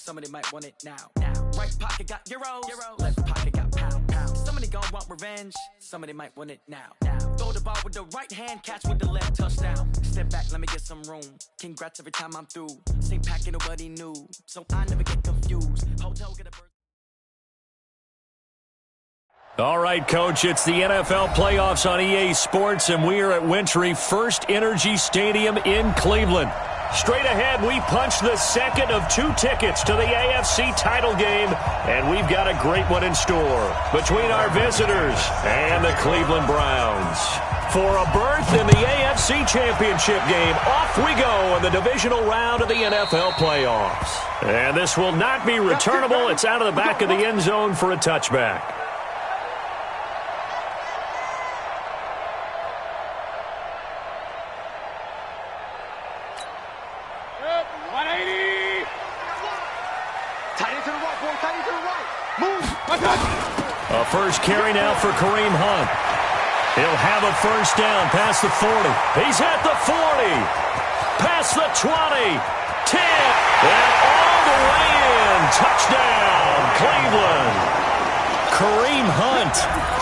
Somebody might want it now. Right pocket got euros. Left pocket got pound. Somebody gon' want revenge. Somebody might want it now. Throw the ball with the right hand, catch with the left, touchdown. Step back, let me get some room. Congrats every time I'm through. Same packet, nobody knew, so I never get confused. Hotel get a bird. All right, Coach, it's the NFL playoffs on EA Sports, and we are at Wintry First Energy Stadium in Cleveland. Straight ahead, we punch the second of 2 tickets to the AFC title game, and we've got a great one in store between our visitors and the Cleveland Browns. For a berth in the AFC Championship game, off we go in the divisional round of the NFL playoffs. And this will not be returnable. It's out of the back of the end zone for a touchback. A first carry now for Kareem Hunt. He'll have a first down past the 40. He's at the 40. Past the 20. 10. And all the way in. Touchdown, Cleveland. Kareem Hunt,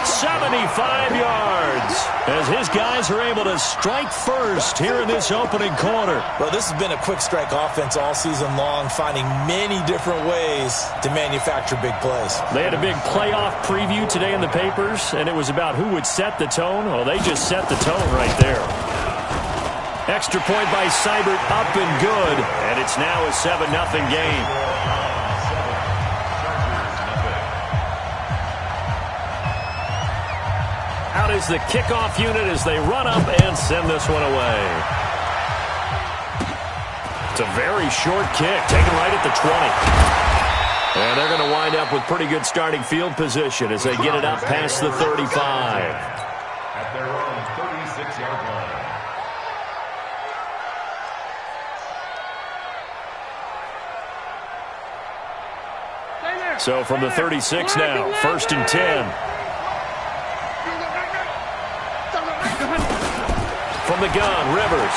75 yards, as his guys are able to strike first here in this opening quarter. Well, this has been a quick strike offense all season long, finding many different ways to manufacture big plays. They had a big playoff preview today in the papers, and it was about who would set the tone. Well, they just set the tone right there. Extra point by Seibert, up and good, and it's now a 7-0 game. Out is the kickoff unit as they run up and send this one away. It's a very short kick, taken right at the 20. And they're going to wind up with pretty good starting field position as they get it up past the 35. At their own 36-yard line. So from the 36 now, 1st and 10. From the gun, Rivers.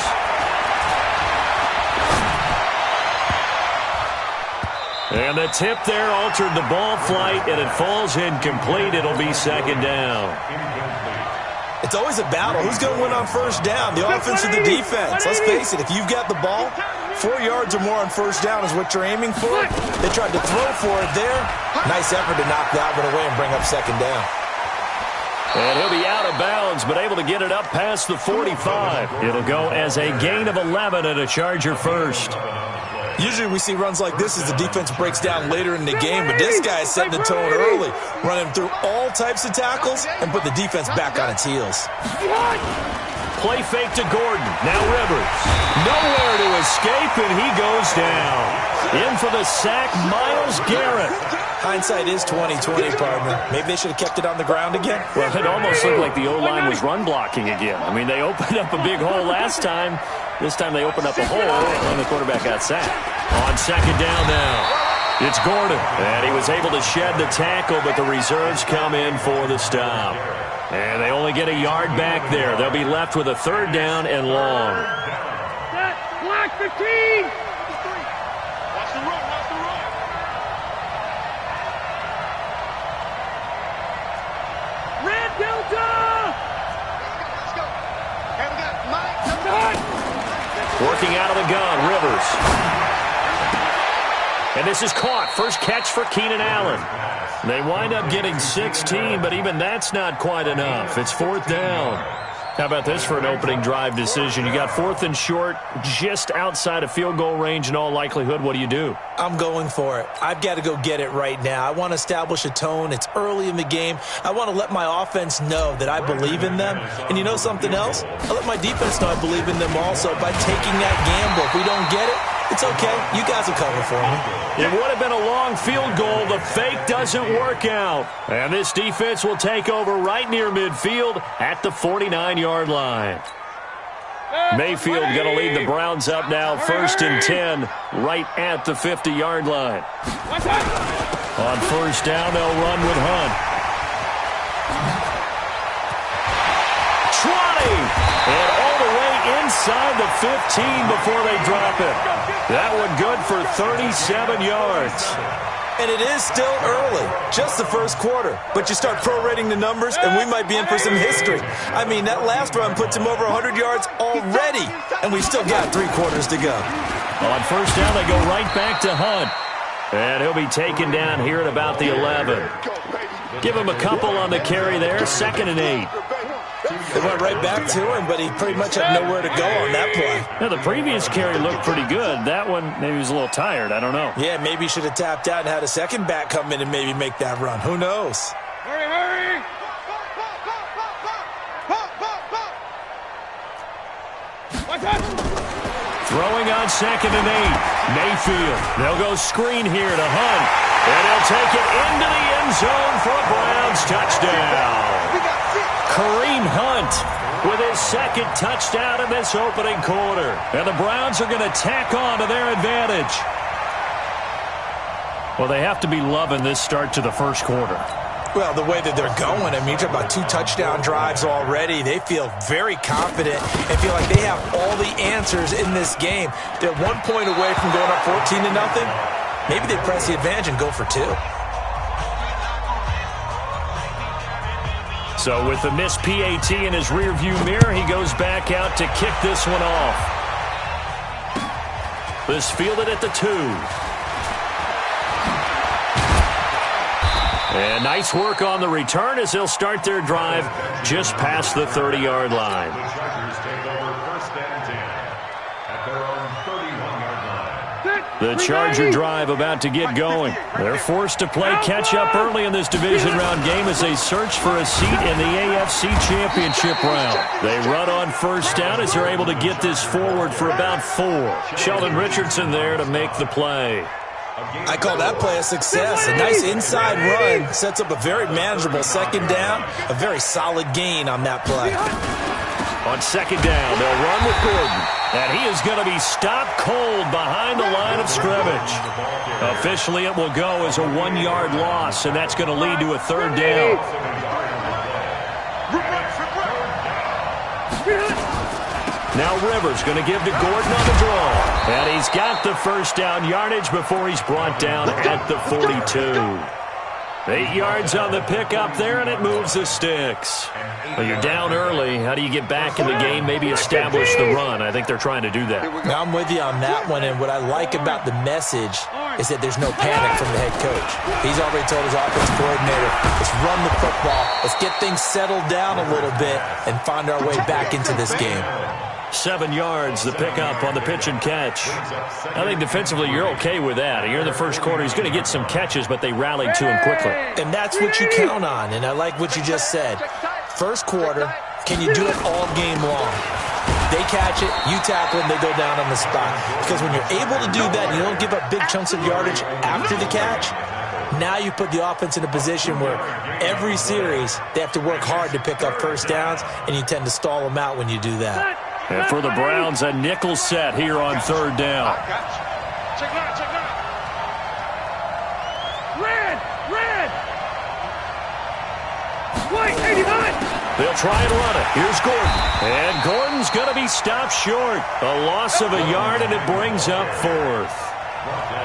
And the tip there altered the ball flight, and it falls incomplete. It'll be 2nd down. It's always a battle. Who's going to win on first down, the offense or the defense? Let's face it, if you've got the ball, 4 yards or more on first down is what you're aiming for. They tried to throw for it there. Nice effort to knock that one away and bring up 2nd down. And he'll be out of bounds, but able to get it up past the 45. It'll go as a gain of 11 and a Charger first. Usually we see runs like this as the defense breaks down later in the game, but this guy is setting the tone early, running through all types of tackles and put the defense back on its heels. Play fake to Gordon. Now Rivers. Nowhere to escape, and he goes down. In for the sack, Myles Garrett. Hindsight is 20/20, partner. Maybe they should have kept it on the ground again. Well, it almost looked like the O-line was run blocking again. I mean, they opened up a big hole last time. This time they opened up a hole, and the quarterback got sacked. On 2nd down now, it's Gordon. And he was able to shed the tackle, but the reserves come in for the stop. And they only get a yard back there. They'll be left with a 3rd down and long. Block 15! Working out of the gun, Rivers. And this is caught. First catch for Keenan Allen. They wind up getting 16, but even that's not quite enough. It's 4th down. How about this for an opening drive decision? You got 4th and short, just outside of field goal range in all likelihood. What do you do? I'm going for it. I've got to go get it right now. I want to establish a tone. It's early in the game. I want to let my offense know that I believe in them. And you know something else? I let my defense know I believe in them also by taking that gamble. If we don't get it, it's okay. You guys will cover for me. It would have been a long field goal. The fake doesn't work out. And this defense will take over right near midfield at the 49-yard line. Mayfield going to lead the Browns up now, 1st and 10, right at the 50-yard line. On 1st down, they'll run with Hunt. 20, and all the way inside the 15 before they drop it. That one good for 37 yards. And it is still early, just the first quarter. But you start prorating the numbers, and we might be in for some history. I mean, that last run puts him over 100 yards already, and we've still got 3 quarters to go. On first down, they go right back to Hunt. And he'll be taken down here at about the 11. Give him a couple on the carry there, 2nd and 8. They went right back to him, but he pretty much had nowhere to go on that play. Yeah, the previous carry looked pretty good. That one, maybe he was a little tired. I don't know. Yeah, maybe he should have tapped out and had a second back come in and maybe make that run. Who knows? Hurry, hurry! Throwing on 2nd and 8. Mayfield. They'll go screen here to Hunt. And he'll take it into the end zone for a Browns touchdown. Kareem Hunt with his 2nd touchdown in this opening quarter. And the Browns are going to tack on to their advantage. Well, they have to be loving this start to the first quarter. Well, the way that they're going, I mean, you're talking about 2 touchdown drives already. They feel very confident and feel like they have all the answers in this game. They're 1 point away from going up 14-0. Maybe they press the advantage and go for 2. So with the missed PAT in his rearview mirror, he goes back out to kick this one off. This fielded at the 2. And nice work on the return as they'll start their drive just past the 30-yard line. The Chargers take over 1st and 10 at their own 31-yard line. The Charger drive about to get going. They're forced to play catch-up early in this division round game as they search for a seat in the AFC Championship round. They run on first down as they're able to get this forward for about 4. Sheldon Richardson there to make the play. I call that play a success. A nice inside run sets up a very manageable 2nd down. A very solid gain on that play. On 2nd down, they'll run with Gordon. And he is going to be stopped cold behind the line of scrimmage. Officially, it will go as a 1-yard loss, and that's going to lead to a 3rd down. Now Rivers going to give to Gordon on the draw. And he's got the first down yardage before he's brought down at the 42. 8 yards on the pickup there, and it moves the sticks. Well, you're down early. How do you get back in the game, maybe establish the run? I think they're trying to do that. Now, I'm with you on that one, and what I like about the message is that there's no panic from the head coach. He's already told his offensive coordinator, let's run the football, let's get things settled down a little bit, and find our way back into this game. 7 yards, the pickup on the pitch and catch. I think defensively you're okay with that. Here in the first quarter, he's going to get some catches, but they rallied to him quickly. And that's what you count on, and I like what you just said. First quarter, can you do it all game long? They catch it, you tackle them, they go down on the spot. Because when you're able to do that, and you don't give up big chunks of yardage after the catch, now you put the offense in a position where every series they have to work hard to pick up first downs, and you tend to stall them out when you do that. And for the Browns, a nickel set here on 3rd down. Red! Red! White, 89! They'll try and run it. Here's Gordon. And Gordon's going to be stopped short. A loss of a yard, and it brings up 4th.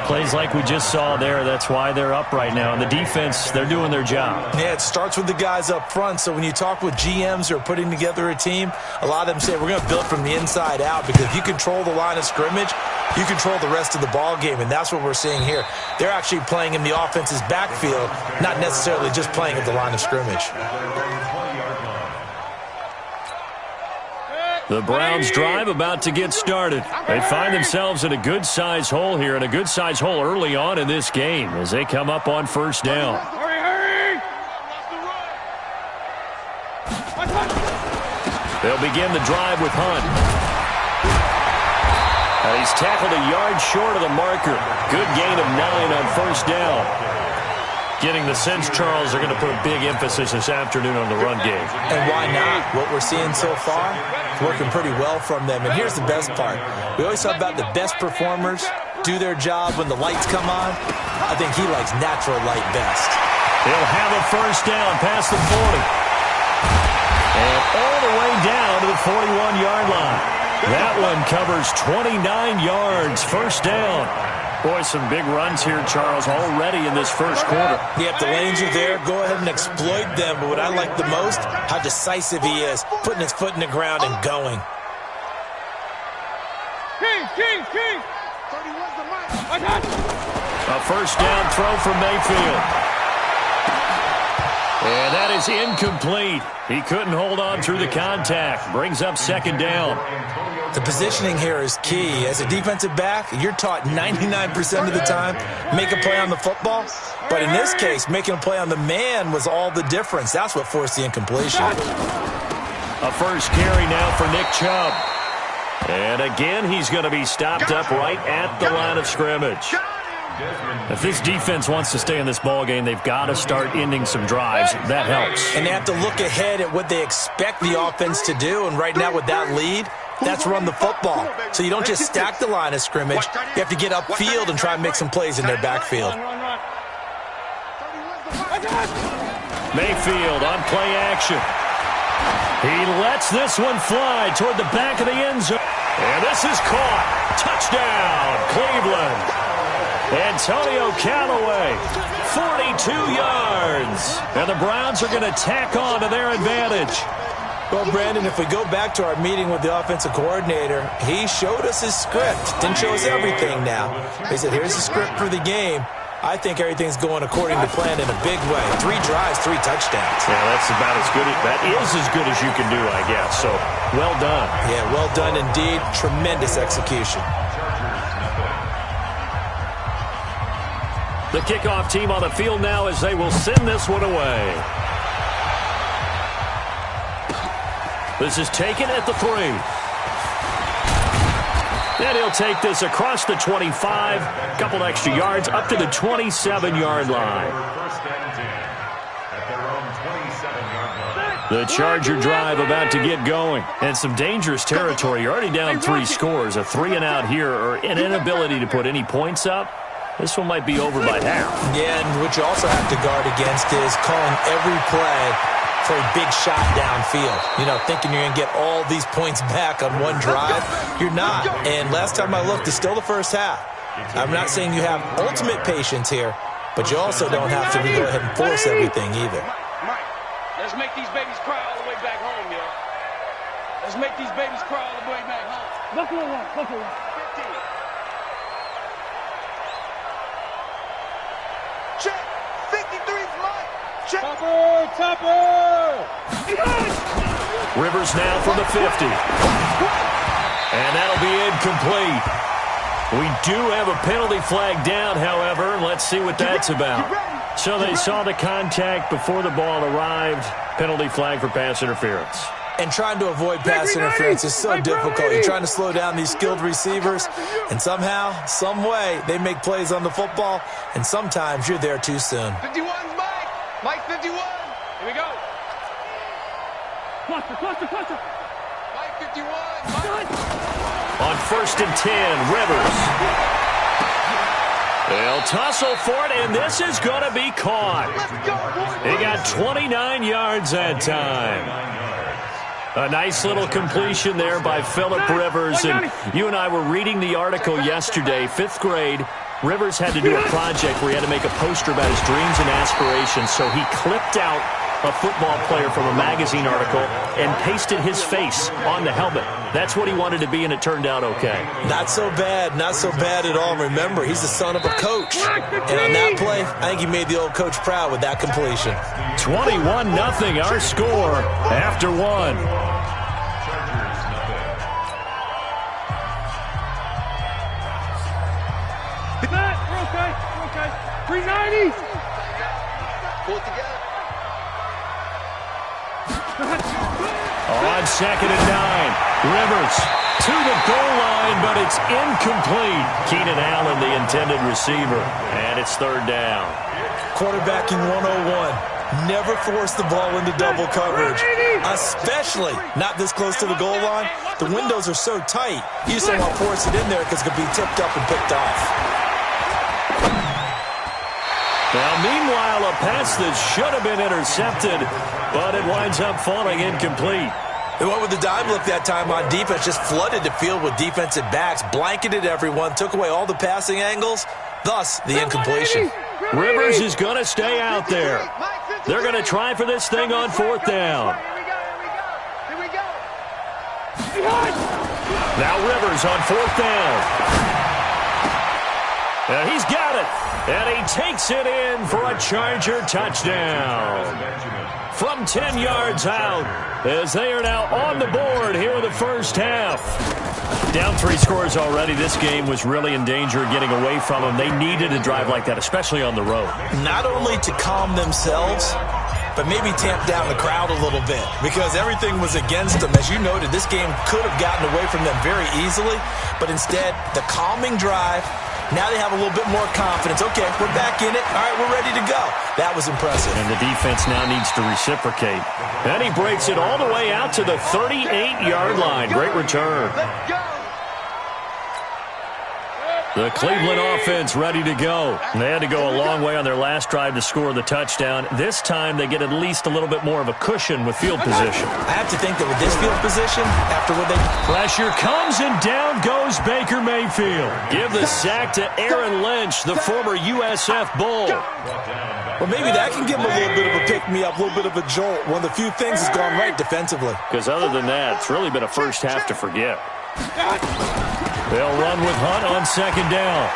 Plays like we just saw there, that's why they're up right now. And the defense, they're doing their job. Yeah, it starts with the guys up front. So when you talk with GMs who are putting together a team, a lot of them say, we're going to build from the inside out, because if you control the line of scrimmage, you control the rest of the ball game, and that's what we're seeing here. They're actually playing in the offense's backfield, not necessarily just playing at the line of scrimmage. The Browns drive about to get started. They find themselves in a good-sized hole here, and a good-sized hole early on in this game as they come up on first down. Hurry, hurry! They'll begin the drive with Hunt. And he's tackled a yard short of the marker. Good gain of 9 on first down. Getting the sense, Charles, they're going to put a big emphasis this afternoon on the run game. And why not? What we're seeing so far is working pretty well from them. And here's the best part. We always talk about the best performers do their job when the lights come on. I think he likes natural light best. He'll have a first down past the 40. And all the way down to the 41-yard line. That one covers 29 yards, first down. Boy, some big runs here, Charles, already in this first quarter. Yeah, if the lanes are there, go ahead and exploit them. But what I like the most, how decisive he is, putting his foot in the ground and going. King! 31's the mic. I got you. A first down throw from Mayfield. And that is incomplete. He couldn't hold on through the contact. Brings up second down. The positioning here is key. As a defensive back, you're taught 99% of the time, make a play on the football. But in this case, making a play on the man was all the difference. That's what forced the incompletion. A first carry now for Nick Chubb. And again, he's going to be stopped up right at the line of scrimmage. If this defense wants to stay in this ballgame, they've got to start ending some drives. That helps. And they have to look ahead at what they expect the offense to do. And right now with that lead, that's run the football. So you don't just stack the line of scrimmage. You have to get upfield and try and make some plays in their backfield. Mayfield on play action. He lets this one fly toward the back of the end zone. And this is caught. Touchdown, Cleveland. Antonio Callaway, 42 yards. And the Browns are going to tack on to their advantage. Well, Brandon, if we go back to our meeting with the offensive coordinator, he showed us his script. Didn't show us everything now. He said, here's the script for the game. I think everything's going according to plan in a big way. 3 drives, 3 touchdowns. Yeah, that's about as good. That is as good as you can do, I guess. So, well done. Yeah, well done indeed. Tremendous execution. The kickoff team on the field now as they will send this one away. This is taken at the 3. And he'll take this across the 25, a couple extra yards, up to the 27-yard line. The Charger drive about to get going. And some dangerous territory. You're already down 3 scores. A 3-and-out here or an inability to put any points up. This one might be over by half. Yeah, and what you also have to guard against is calling every play for a big shot downfield. You know, thinking you're going to get all these points back on one drive. You're not. And last time I looked, it's still the first half. I'm not saying you have ultimate patience here, but you also don't have to go ahead and force everything either. Mike, let's make these babies cry all the way back home, yo. Let's make these babies cry all the way back home. Buckle up. 15. Check. 53's Mike. Check. Topper. Rivers now from the 50. And that'll be incomplete. We do have a penalty flag down, however. Let's see what that's about. So they saw the contact before the ball arrived. Penalty flag for pass interference. And trying to avoid pass interference is so difficult. You're trying to slow down these skilled receivers, and somehow, some way, they make plays on the football, and sometimes you're there too soon. 51's Mike. Mike 51. Here we go. Cluster. Mike 51. Mike. On 1st and 10, Rivers. They'll tussle for it, and this is going to be caught. He got 29 yards that time. A nice little completion there by Phillip Rivers. And you and I were reading the article yesterday, 5th grade. Rivers had to do a project where he had to make a poster about his dreams and aspirations. So he clipped out a football player from a magazine article and pasted his face on the helmet. That's what he wanted to be, and it turned out okay. Not so bad at all. Remember, he's the son of a coach. And on that play, I think he made the old coach proud with that completion. 21-0 our score after 1. We're okay. 390. Pull it together. On 2nd and 9, Rivers to the goal line, but it's incomplete. Keenan Allen, the intended receiver, and it's 3rd down. Quarterbacking 101. Never force the ball into double coverage, especially not this close to the goal line. The windows are so tight, you just don't want to force it in there because it could be tipped up and picked off. Now, meanwhile, a pass that should have been intercepted, but it winds up falling incomplete. They went with the dime look that time on defense, just flooded the field with defensive backs, blanketed everyone, took away all the passing angles, thus the incompletion. Rivers is going to stay out there. They're going to try for this thing on fourth down. Here we go. Now Rivers on fourth down. And he's got it. And he takes it in for a Charger touchdown. From 10 yards out, as they are now on the board here in the first half. Down 3 scores already. This game was really in danger of getting away from them. They needed a drive like that, especially on the road. Not only to calm themselves, but maybe tamp down the crowd a little bit because everything was against them. As you noted, this game could have gotten away from them very easily, but instead, the calming drive, now they have a little bit more confidence. Okay, we're back in it. All right, we're ready to go. That was impressive. And the defense now needs to reciprocate. And he breaks it all the way out to the 38-yard line. Great return. Let's go. The Cleveland offense ready to go. They had to go a long way on their last drive to score the touchdown. This time they get at least a little bit more of a cushion with field position. I have to think that with this field position, after what they... Pressure comes and down goes Baker Mayfield. Give the sack to Aaron Lynch, the former USF Bull. Well, maybe that can give them a little bit of a pick-me-up, a little bit of a jolt. One of the few things has gone right defensively. Because other than that, it's really been a first half to forget. They'll run with Hunt on second down.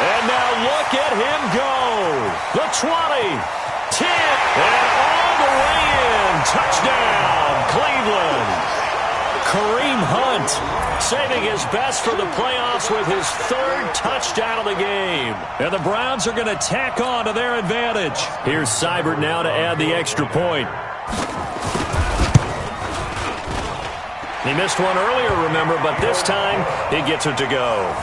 And now look at him go. The 20, 10, and all the way in. Touchdown, Cleveland. Kareem Hunt saving his best for the playoffs with his 3rd touchdown of the game. And the Browns are going to tack on to their advantage. Here's Seibert now to add the extra point. He missed one earlier, remember, but this time he gets it to go.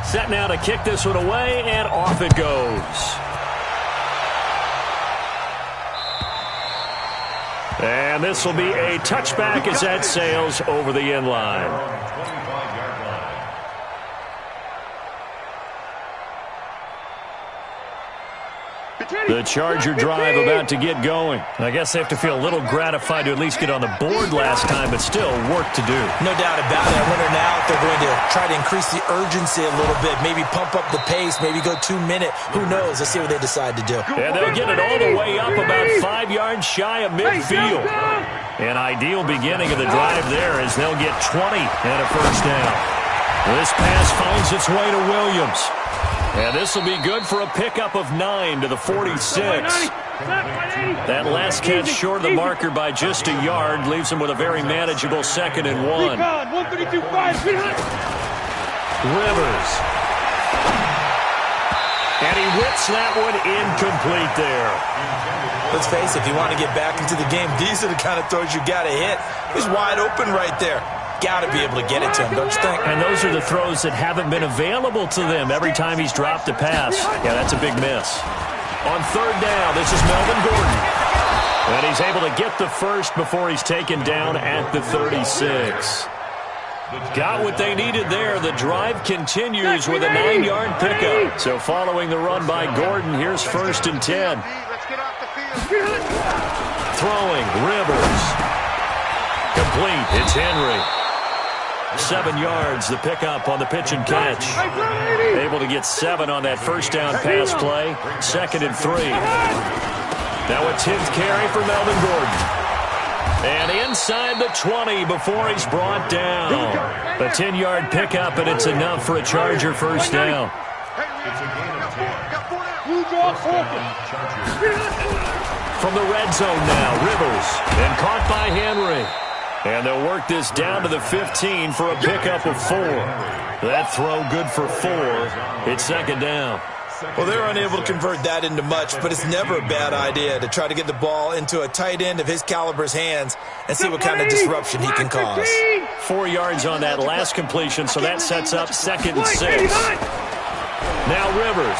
Set now to kick this one away, and off it goes. And this will be a touchback as that sails over the end line. The Charger drive about to get going. I guess they have to feel a little gratified to at least get on the board last time, but still work to do. No doubt about it. I wonder now if they're going to try to increase the urgency a little bit, maybe pump up the pace, maybe go 2-minute. Who knows? Let's see what they decide to do. And they'll get it all the way up about 5 yards shy of midfield. An ideal beginning of the drive there as they'll get 20 and a first down. This pass finds its way to Williams. And this will be good for a pickup of 9 to the 46. That last catch short of the marker by just a yard leaves him with a very manageable 2nd and 1. Rivers. And he whips that one incomplete there. Let's face it, if you want to get back into the game, these are the kind of throws you got to hit. He's wide open right there. Got to be able to get it to him, don't you think? And those are the throws that haven't been available to them every time he's dropped a pass. Yeah, that's a big miss. On 3rd down, this is Melvin Gordon. And he's able to get the first before he's taken down at the 36. Got what they needed there. The drive continues with a 9-yard pickup. So following the run by Gordon, here's 1st and 10. Throwing, Rivers. Complete, it's Henry. 7 yards, the pickup on the pitch and catch. Able to get 7 on that first down pass play. 2nd and 3. Now a 10th carry for Melvin Gordon. And inside the 20 before he's brought down. A 10-yard pickup, and it's enough for a Charger first down. From the red zone now, Rivers. And caught by Henry. And they'll work this down to the 15 for a pickup of 4. That throw good for 4. It's 2nd down. Well, they're unable to convert that into much, but it's never a bad idea to try to get the ball into a tight end of his caliber's hands and see what kind of disruption he can cause. 4 yards on that last completion, so that sets up 2nd and 6. Now Rivers.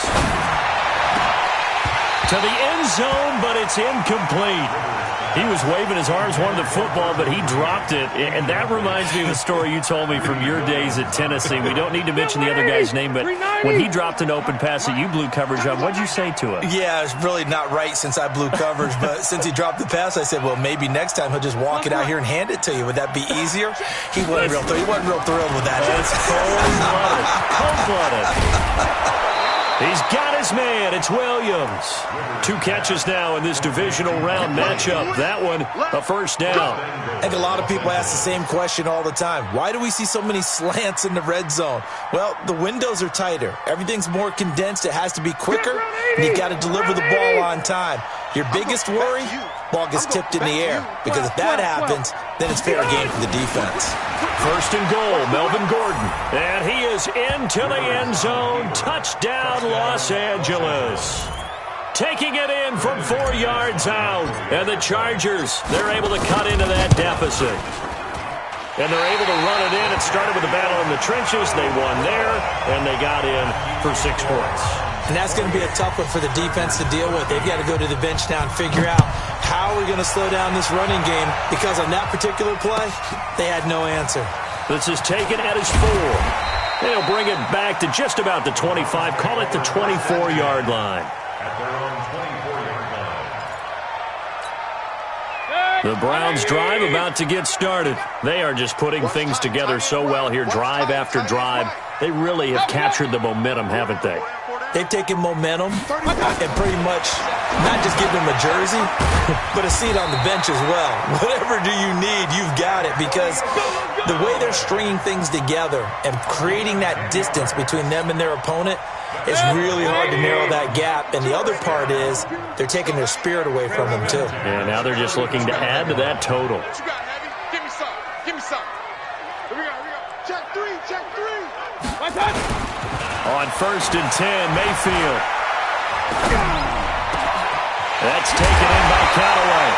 To the end zone, but it's incomplete. He was waving his arms, wanted the football, but he dropped it. And that reminds me of a story you told me from your days at Tennessee. We don't need to mention the other guy's name, but when he dropped an open pass that you blew coverage on, what did you say to him? Yeah, it's really not right since I blew coverage, but since he dropped the pass, I said, well, maybe next time he'll just walk it out here and hand it to you. Would that be easier? He wasn't real thrilled with that. That's cold-blooded. Cold-blooded. He's got his man. It's Williams. 2 catches now in this divisional round matchup. That one, a first down. I think a lot of people ask the same question all the time. Why do we see so many slants in the red zone? Well, the windows are tighter. Everything's more condensed. It has to be quicker, and you got to deliver the ball on time. Your biggest worry? Ball gets tipped in the air, because if that happens, then it's fair game for the defense. First and goal, Melvin Gordon. And he is into the end zone. Touchdown, Los Angeles. Taking it in from 4 yards out. And the Chargers, they're able to cut into that deficit. And they're able to run it in. It started with a battle in the trenches. They won there, and they got in for 6 points. And that's going to be a tough one for the defense to deal with. They've got to go to the bench now and figure out how we're going to slow down this running game, because on that particular play, they had no answer. This is taken at his 4. They'll bring it back to just about the 25. Call it the 24-yard line. At their own 24-yard line. The Browns' drive about to get started. They are just putting things together so well here, drive after drive. They really have captured the momentum, haven't they? They've taken momentum and pretty much not just give them a jersey, but a seat on the bench as well. Whatever do you need, you've got it, because the way they're stringing things together and creating that distance between them and their opponent, it's really hard to narrow that gap. And the other part is they're taking their spirit away from them, too. And now they're just looking to add to that total. What you got, Heavy? Give me some. Give me some. Here we go. Check 3. Check 3. My time. On 1st and 10, Mayfield. That's taken in by Callaway.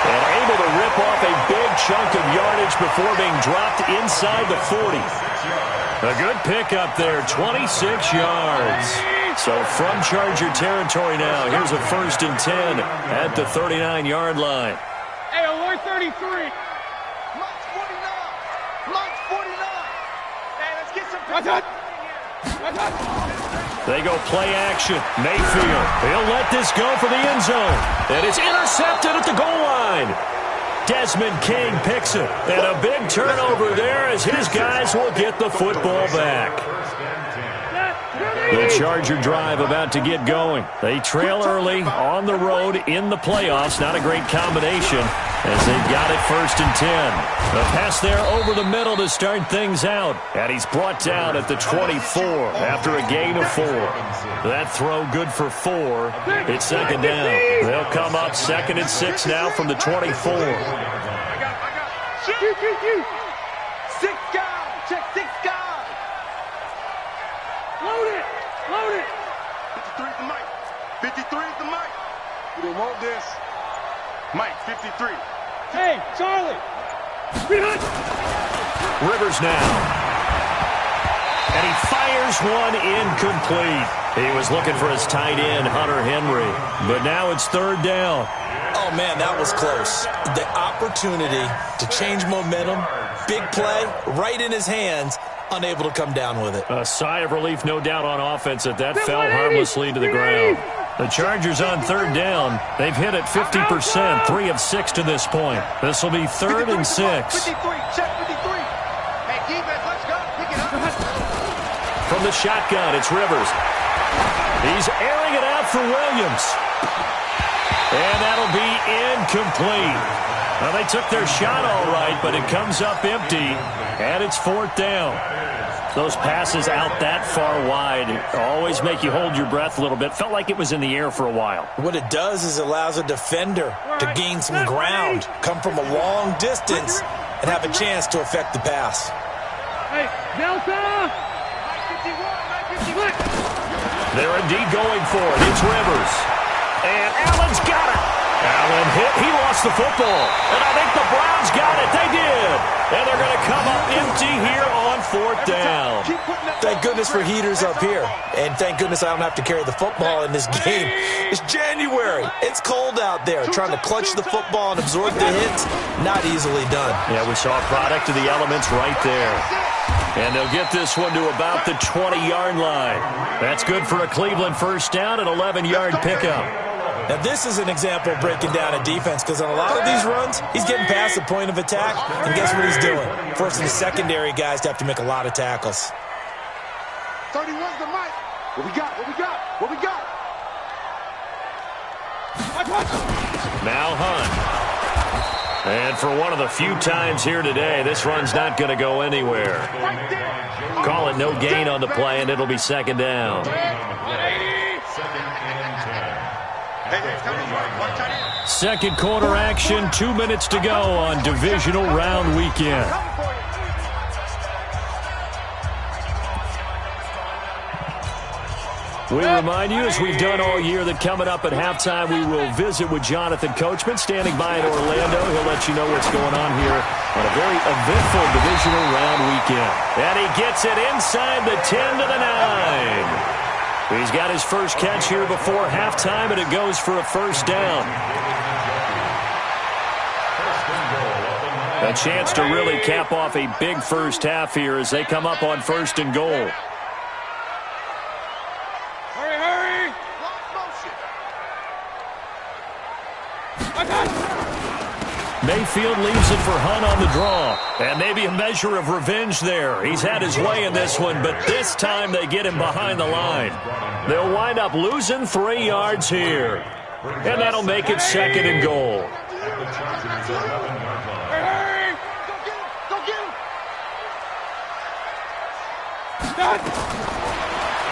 And able to rip off a big chunk of yardage before being dropped inside the 40. A good pickup there, 26 yards. So from Charger territory now, here's a 1st and 10 at the 39-yard line. Hey, alert 33. Lunch 49. Lunch 49. Hey, let's get some pickup. They go play action. Mayfield, he'll let this go for the end zone. And it's intercepted at the goal line. Desmond King picks it. And a big turnover there as his guys will get the football back. The Charger drive about to get going. They trail early on the road in the playoffs. Not a great combination as they've got it 1st and 10. The pass there over the middle to start things out. And he's brought down at the 24 after a gain of 4. That throw good for 4. It's 2nd down. They'll come up 2nd and 6 now from the 24. I got. Shoot. 6 guys. Check 6 guys. Load it. 53 is the mic. 53 is the mic. We don't want this. Mike, 53. Hey, Charlie. Rivers now. And he fires one incomplete. He was looking for his tight end, Hunter Henry. But now it's 3rd down. Oh, man, that was close. The opportunity to change momentum, big play, right in his hands, unable to come down with it. A sigh of relief, no doubt, on offense that fell harmlessly to the ground. The Chargers on 3rd down. They've hit it 50%, 3 of 6 to this point. This will be 3rd and 6. 53, check 53. Hey, defense, let's go. Pick it up. From the shotgun, it's Rivers. He's airing it out for Williams. And that'll be incomplete. Well, they took their shot all right, but it comes up empty, and it's 4th down. Those passes out that far wide always make you hold your breath a little bit. Felt like it was in the air for a while. What it does is it allows a defender to gain some ground, come from a long distance, and have a chance to affect the pass. Hey, Delta! They're indeed going for it. It's Rivers. And Allen's got it. Allen hit. He lost the football. And I think the Browns got it. They did. And they're going to come up empty here on 4th down. Thank goodness for heaters up here. And thank goodness I don't have to carry the football in this game. It's January. It's cold out there. Trying to clutch the football and absorb the hits, not easily done. Yeah, we saw a product of the elements right there. And they'll get this one to about the 20-yard line. That's good for a Cleveland first down and 11-yard pickup. Now, this is an example of breaking down a defense because on a lot of these runs, he's getting past the point of attack, and guess what he's doing? Forcing the secondary guys to have to make a lot of tackles. 31's the mic. What we got? What we got? What we got? Now Hunt. And for one of the few times here today, this run's not going to go anywhere. Call it no gain on the play, and it'll be 2nd down. Second quarter action, 2 minutes to go on divisional round weekend. We remind you, as we've done all year, that coming up at halftime, we will visit with Jonathan Coachman, standing by in Orlando. He'll let you know what's going on here on a very eventful divisional round weekend. And he gets it inside the 10 to the 9. He's got his first catch here before halftime, and it goes for a first down. A chance to really cap off a big first half here as they come up on 1st and goal. Hurry, hurry! Mayfield leaves it for Hunt on the draw. And maybe a measure of revenge there. He's had his way in this one, but this time they get him behind the line. They'll wind up losing 3 yards here. And that'll make it 2nd and goal. Hurry! Go get him!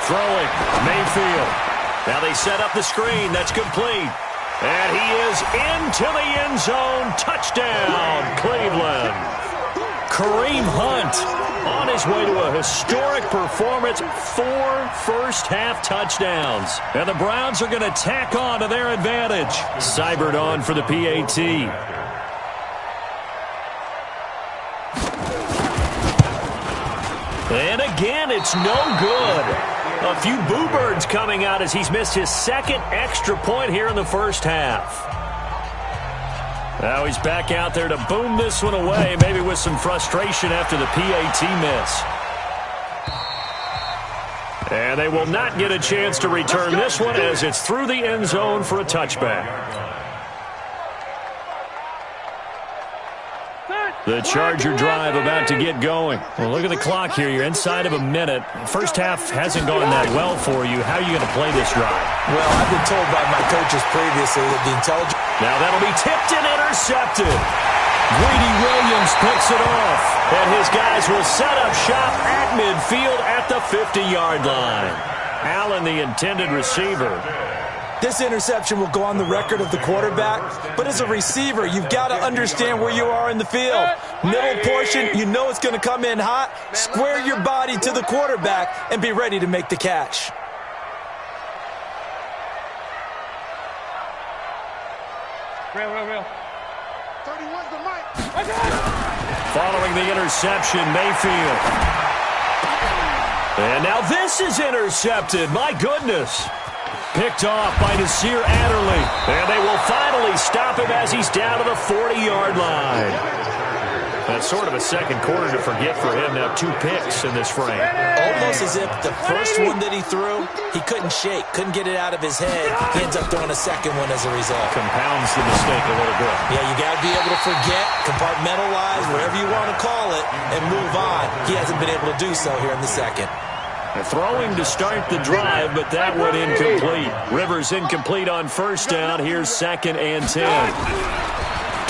Throwing, Mayfield. Now they set up the screen. That's complete. And he is into the end zone. Touchdown, Cleveland. Kareem Hunt on his way to a historic performance. 4 first-half touchdowns. And the Browns are going to tack on to their advantage. Seibert on for the PAT. And again, it's no good. A few boo birds coming out as he's missed his 2nd extra point here in the first half. Now he's back out there to boom this one away, maybe with some frustration after the PAT miss. And they will not get a chance to return this one as it's through the end zone for a touchback. The Charger drive about to get going. Well, look at the clock here. You're inside of a minute. First half hasn't gone that well for you. How are you going to play this drive? Well, I've been told by my coaches previously that the intelligence... Now that'll be tipped and intercepted. Greedy Williams picks it off. And his guys will set up shop at midfield at the 50-yard line. Allen, the intended receiver. This interception will go on the record of the quarterback, but as a receiver, you've got to understand where you are in the field. Middle portion, you know it's going to come in hot. Square your body to the quarterback and be ready to make the catch. Real. 31's the mic. Following the interception, Mayfield. And now this is intercepted. My goodness. Picked off by Nasir Adderley. And they will finally stop him as he's down to the 40-yard line. That's sort of a second quarter to forget for him. Now 2 picks in this frame. Almost as if the first one that he threw, he couldn't shake, couldn't get it out of his head. He ends up throwing a second one as a result. Compounds the mistake a little bit. Yeah, you got to be able to forget, compartmentalize, whatever you want to call it, and move on. He hasn't been able to do so here in the second. Throwing to start the drive, but that one incomplete. Rivers incomplete on first down. Here's 2nd and 10.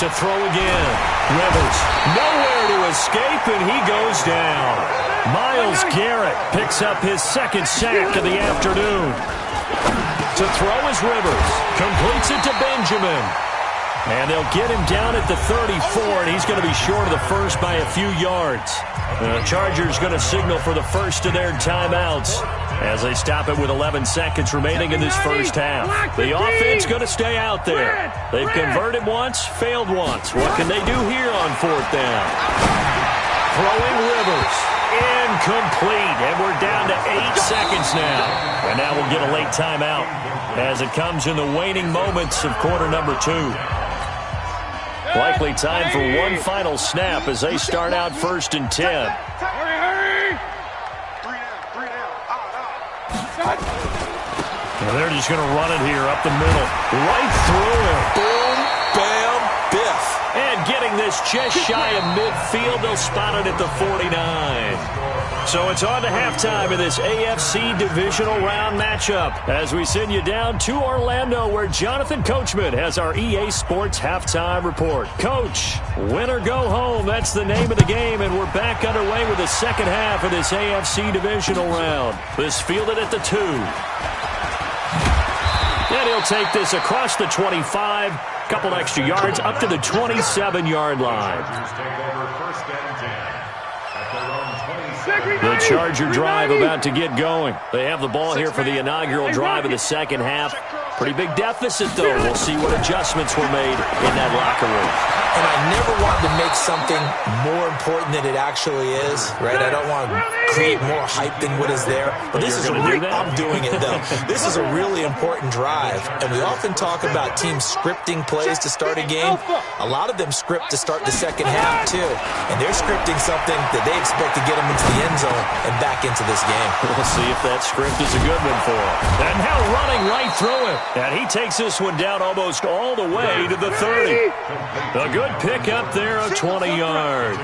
To throw again. Rivers nowhere to escape, and he goes down. Myles Garrett picks up his 2nd sack of the afternoon. To throw is Rivers. Completes it to Benjamin. And they'll get him down at the 34, and he's going to be short of the first by a few yards. The Chargers going to signal for the first of their timeouts. as they stop it with 11 seconds remaining in this first half. The offense going to stay out there. They've converted once, failed once. What can they do here on fourth down? Throwing Rivers. Incomplete. And we're down to 8 seconds now. And now we'll get a late timeout as it comes in the waning moments of quarter number 2. Likely time for one final snap as they start out 1st and 10. Hurry! 3 down. And they're just going to run it here up the middle. Right through him. Boom, bam, biff. And getting this just shy of midfield, they'll spot it at the 49. So it's on to halftime in this AFC divisional round matchup as we send you down to Orlando where Jonathan Coachman has our EA Sports halftime report. Coach, win or go home, that's the name of the game, and we're back underway with the second half of this AFC divisional round. This fielded at the 2. And he'll take this across the 25, couple extra yards up to the 27-yard line. The Charger drive about to get going. They have the ball here for the inaugural drive of the second half. Pretty big deficit, though. We'll see what adjustments were made in that locker room. And I never wanted to make something more important than it actually is, right? I don't want to create more hype than what is there. But this is I'm doing it, though. This is a really important drive. And we often talk about teams scripting plays to start a game. A lot of them script to start the second half, too. And they're scripting something that they expect to get them into the end zone and back into this game. We'll see if that script is a good one for him. And now running right through it. And he takes this one down almost all the way to the 30. A good pick up there of 20 yards.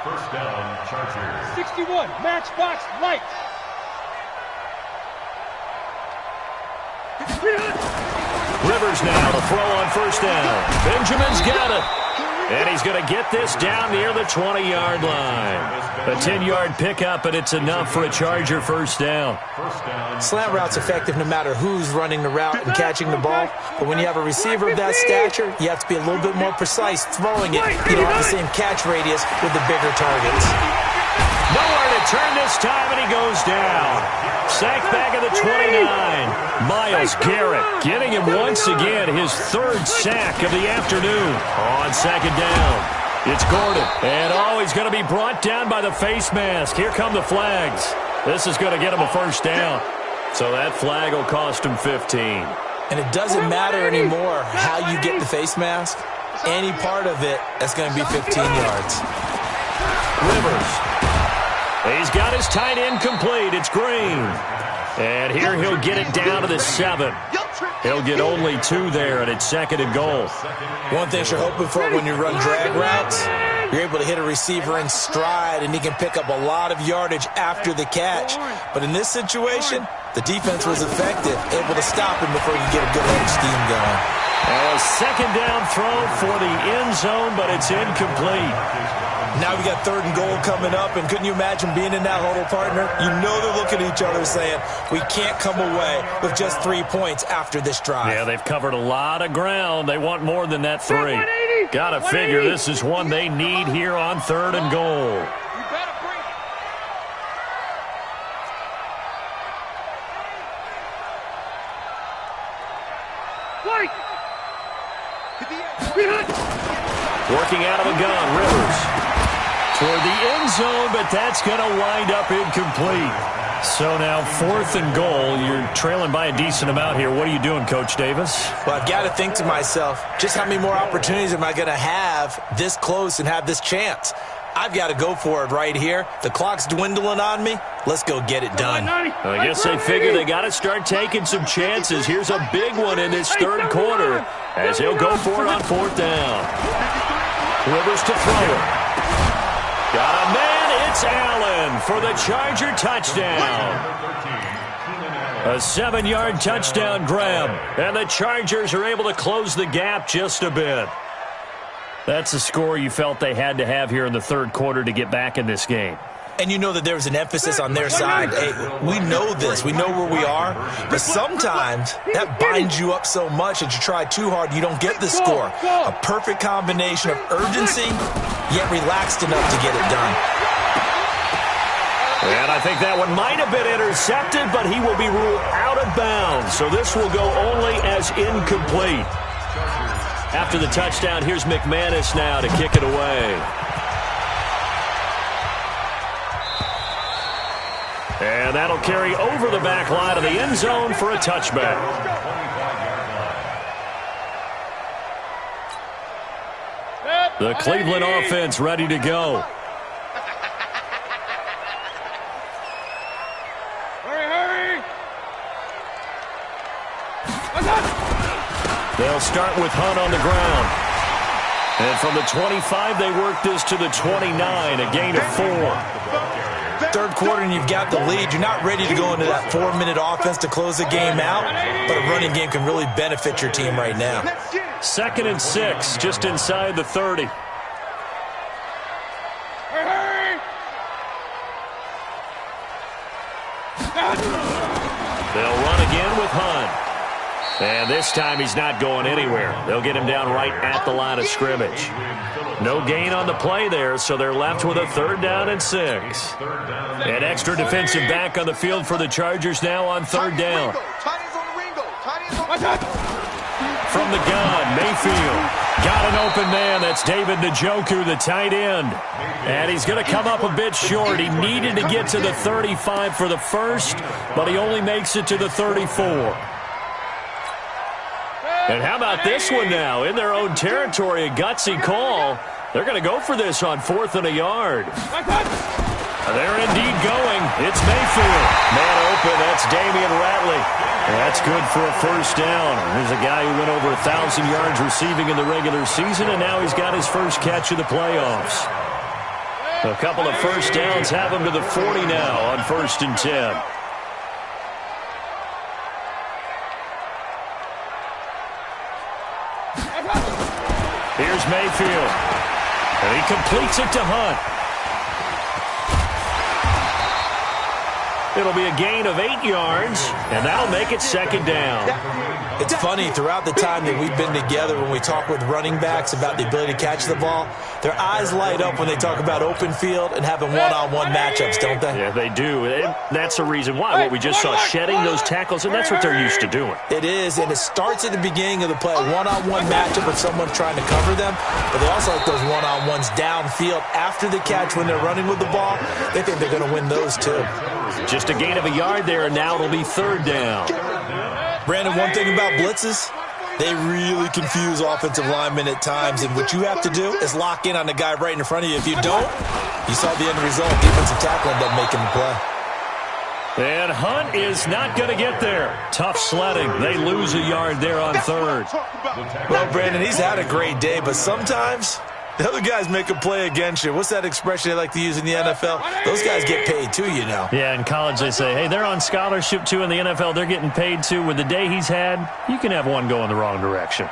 First down, Chargers. 61, matchbox lights. Rivers now to throw on first down. Benjamin's got it. And he's going to get this down near the 20-yard line. A 10-yard pickup, and it's enough for a Charger first down. Slant route's effective no matter who's running the route and catching the ball. But when you have a receiver of that stature, you have to be a little bit more precise throwing it. You don't have the same catch radius with the bigger targets. Nowhere to turn this time, and he goes down. Sacked back at the 29. Myles Garrett getting him once again, his 3rd sack of the afternoon. On second down, it's Gordon. And he's going to be brought down by the face mask. Here come the flags. This is going to get him a first down. So that flag will cost him 15. And it doesn't matter anymore how you get the face mask. Any part of it, that's going to be 15 yards. Rivers. He's got his tight end complete. It's Green. And here he'll get it down to the 7. He'll get only 2 there, and it's 2nd and goal. One thing you're hoping for when you run drag routes, you're able to hit a receiver in stride, and he can pick up a lot of yardage after the catch. But in this situation, the defense was effective, able to stop him before you get a good head of steam going. A 2nd down throw for the end zone, but it's incomplete. Now we got 3rd and goal coming up, and couldn't you imagine being in that huddle, partner? You know they're looking at each other saying, we can't come away with just 3 points after this drive. Yeah, they've covered a lot of ground. They want more than that 3. Gotta figure this is one they need here on 3rd and goal. Working out of the gun, Rivers. Toward the end zone, but that's going to wind up incomplete. So now 4th and goal. You're trailing by a decent amount here. What are you doing, Coach Davis? Well, I've got to think to myself, just how many more opportunities am I going to have this close and have this chance? I've got to go for it right here. The clock's dwindling on me. Let's go get it done. I guess they figure they got to start taking some chances. Here's a big one in this 3rd quarter as he'll go for it on 4th down. Rivers to throw it. Got a man, it's Allen for the Charger touchdown. A 7-yard touchdown grab, and the Chargers are able to close the gap just a bit. That's the score you felt they had to have here in the 3rd quarter to get back in this game. And you know that there was an emphasis on their side. Hey, we know this. We know where we are. But sometimes that binds you up so much that you try too hard, you don't get the score. A perfect combination of urgency, yet relaxed enough to get it done. And I think that one might have been intercepted, but he will be ruled out of bounds. So this will go only as incomplete. After the touchdown, here's McManus now to kick it away. And that'll carry over the back line of the end zone for a touchback. The Cleveland offense ready to go. They'll start with Hunt on the ground. And from the 25, they work this to the 29, a gain of 4. Third quarter and you've got the lead. You're not ready to go into that 4-minute offense to close the game out, but a running game can really benefit your team right now. 2nd and 6, just inside the 30. They'll run again with Hunt. And this time he's not going anywhere. They'll get him down right at the line of scrimmage. No gain on the play there, so they're left with a 3rd down and 6. An extra defensive back on the field for the Chargers now on 3rd down. From the gun, Mayfield. Got an open man. That's David Njoku, the tight end. And he's going to come up a bit short. He needed to get to the 35 for the first, but he only makes it to the 34. And how about this one now? In their own territory, a gutsy call. They're going to go for this on 4th and a yard. They're indeed going. It's Mayfield. Man open. That's Damian Ratley. That's good for a 1st down. There's a guy who went over 1,000 yards receiving in the regular season, and now he's got his first catch of the playoffs. A couple of 1st downs have him to the 40 now on 1st and 10. Here's Mayfield. And he completes it to Hunt. It'll be a gain of 8 yards, and that'll make it 2nd down. It's funny, throughout the time that we've been together, when we talk with running backs about the ability to catch the ball, their eyes light up when they talk about open field and having one-on-one matchups, don't they? Yeah, they do. And that's the reason why. What we just saw, shedding those tackles, and that's what they're used to doing. It is, and it starts at the beginning of the play, a one-on-one matchup if someone's trying to cover them, but they also like those one-on-ones downfield after the catch when they're running with the ball. They think they're going to win those, too. Just a gain of a yard there, and now it'll be 3rd down. Brandon, one thing about blitzes, they really confuse offensive linemen at times, and what you have to do is lock in on the guy right in front of you. If you don't, you saw the end result. Defensive tackle ended up making the play. And Hunt is not going to get there. Tough sledding. They lose a yard there on 3rd. Well, Brandon, he's had a great day, but sometimes the other guys make a play against you. What's that expression they like to use in the NFL? Those guys get paid too, you know. Yeah, in college they say, hey, they're on scholarship too. In the NFL, they're getting paid too. With the day he's had, you can have one go in the wrong direction.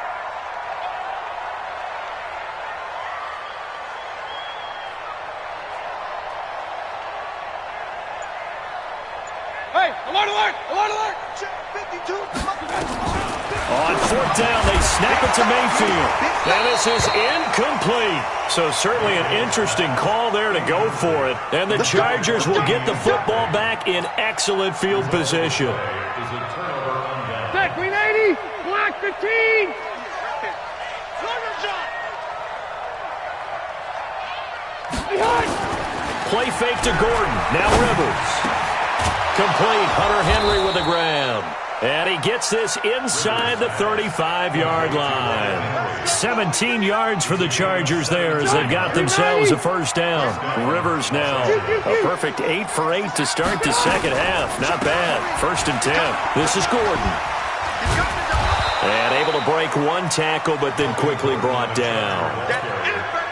Hey, alert, alert, alert, alert. On 4th down, they snap it to Mayfield. And this is incomplete. So certainly an interesting call there to go for it. And the Chargers will get the football back in excellent field position. Set, green 80, black 15. Play fake to Gordon. Now Rivers. Complete. Hunter Henry with the grab. And he gets this inside the 35-yard line. 17 yards for the Chargers there as they've got themselves a 1st down. Rivers now a perfect 8 for 8 to start the 2nd half. Not bad. 1st and 10. This is Gordon. And able to break one tackle, but then quickly brought down.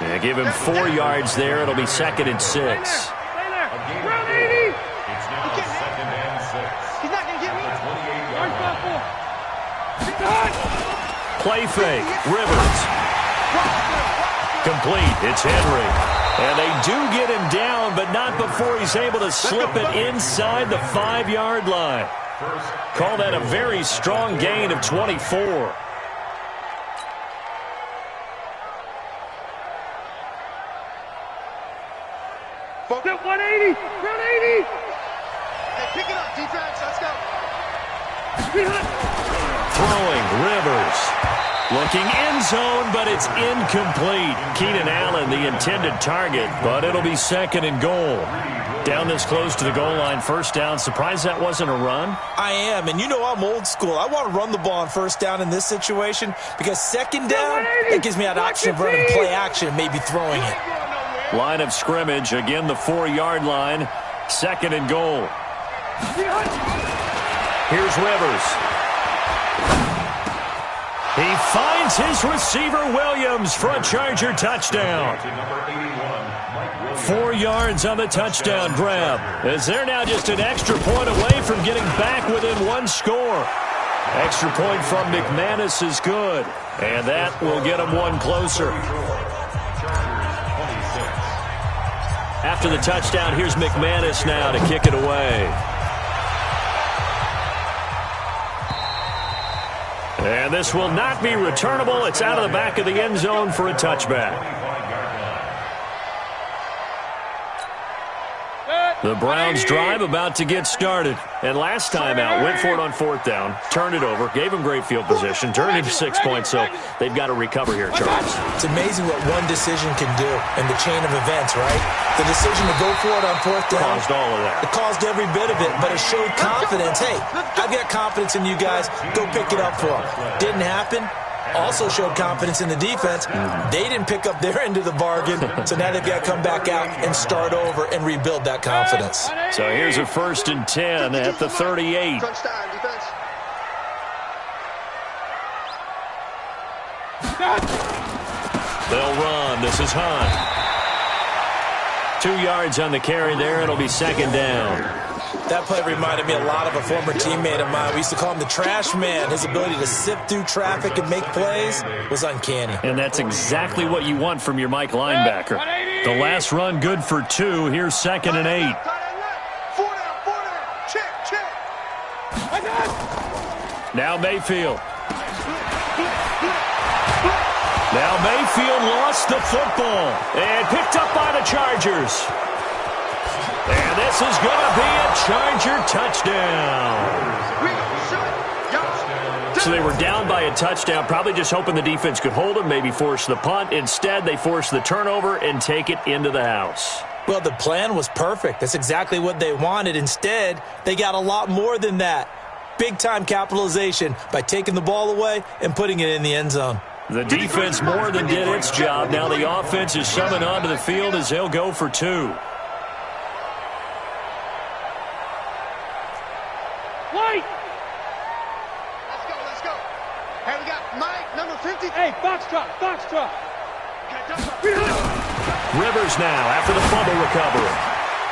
Yeah, give him 4 yards there. It'll be 2nd and 6. Play fake. Rivers. Complete. It's Henry. And they do get him down, but not before he's able to slip it inside the 5-yard line. Call that a very strong gain of 24. Focus. 180. 180. Hey, pick it up, defense. Let's go. Throwing, Rivers. Looking end zone, but it's incomplete. Keenan Allen, the intended target, but it'll be second and goal. Down this close to the goal line, first down. Surprised that wasn't a run? I am, and you know I'm old school. I want to run the ball on first down in this situation because second down, it gives me that option of running play action and maybe throwing it. Line of scrimmage, again the 4-yard line. Second and goal. Here's Rivers. He finds his receiver, Williams, for a Charger touchdown. 4 yards on the touchdown grab. As they're now just an extra point away from getting back within one score. Extra point from McManus is good. And that will get them one closer. After the touchdown, here's McManus now to kick it away. And this will not be returnable. It's out of the back of the end zone for a touchback. The Browns drive about to get started. And last time out, went for it on fourth down, turned it over, gave them great field position, turned into 6 points, so they've got to recover here, Charles. It's amazing what one decision can do in the chain of events, right? The decision to go for it on fourth down. Caused all of that. It caused every bit of it, but it showed confidence. Hey, I've got confidence in you guys. Go pick it up for them. Didn't happen. Also showed confidence in the defense. They didn't pick up their end of the bargain, so now they've got to come back out and start over and rebuild that confidence. So here's a 1st and 10 at the 38. They'll run. This is Hunt. 2 yards on the carry there. It'll be second down. That play reminded me a lot of a former teammate of mine. We used to call him the trash man. His ability to sift through traffic and make plays was uncanny. And that's exactly what you want from your Mike linebacker. The last run good for 2. Here's 2nd and 8. 4 down. Check. Now Mayfield. Now Mayfield lost the football and picked up by the Chargers. And this is going to be a Charger touchdown. So they were down by a touchdown, probably just hoping the defense could hold them, maybe force the punt. Instead, they force the turnover and take it into the house. Well, the plan was perfect. That's exactly what they wanted. Instead, they got a lot more than that. Big-time capitalization by taking the ball away and putting it in the end zone. The defense more than did its job. Now the offense is summoned onto the field as they'll go for 2. White! Let's go. Hey, we got Mike, number 50. Hey, Foxtrot. Rivers now after the fumble recovery.